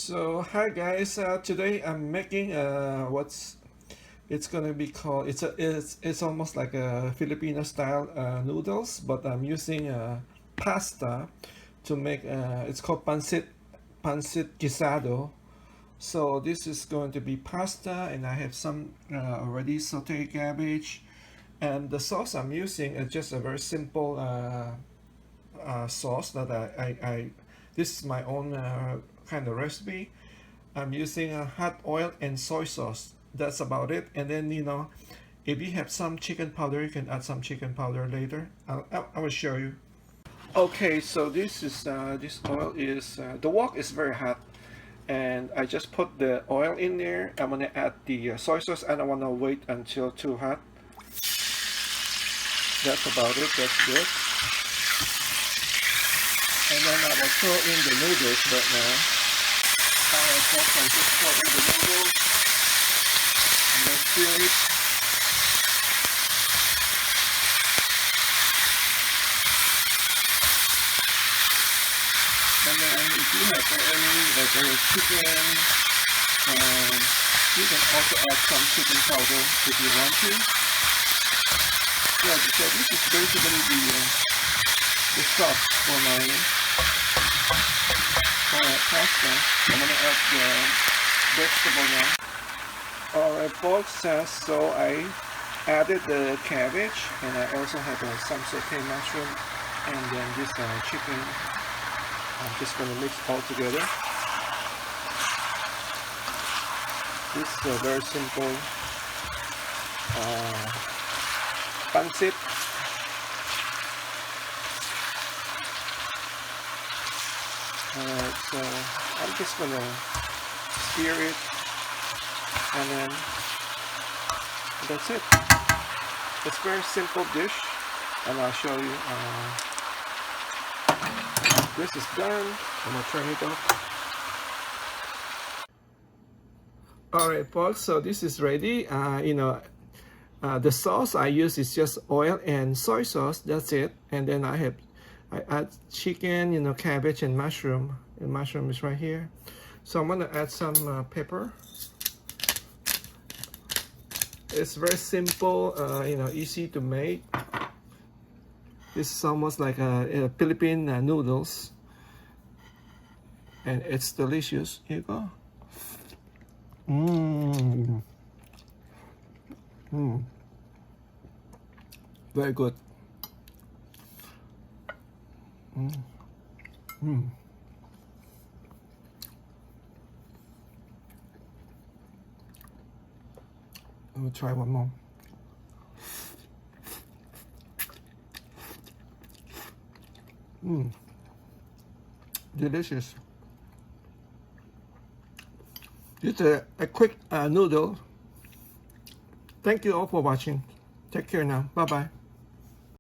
So hi guys, today I'm making what's it's gonna be called it's almost like a Filipino style noodles, but I'm using pasta to make it's called pancit guisado. So this is going to be pasta, and I have some already sauteed cabbage, and the sauce I'm using is just a very simple sauce that I this is my own kind of recipe. I'm using hot oil and soy sauce. That's about it. And then, if you have some chicken powder, you can add some chicken powder later. I will show you. Okay, so this oil is the wok is very hot, and I just put the oil in there. I'm gonna add the soy sauce. I don't wanna wait until too hot. That's about it. That's good. And then I will throw in the noodles right now. Alright folks, I just throw in the noodles and then stir it. And then if you have any like chicken, you can also add some chicken powder if you want to. Yeah, so this is basically the sauce for my pasta. I'm gonna add the vegetable now. Alright folks, so I added the cabbage, and I also have some sauteed mushroom, and then this chicken. I'm just gonna mix all together. This is a very simple pancit. Alright, so I'm just gonna stir it, and then that's it. It's a very simple dish, and I'll show you. This is done. I'm gonna turn it off. Alright folks, so this is ready. The sauce I use is just oil and soy sauce. That's it. And then I add chicken, cabbage and mushroom. And mushroom is right here. So I'm gonna add some pepper. It's very simple, easy to make. This is almost like a Philippine noodles, and it's delicious. Here you go. Very good. Let me try one more. Delicious. Just a quick noodle. Thank you all for watching. Take care now. Bye bye.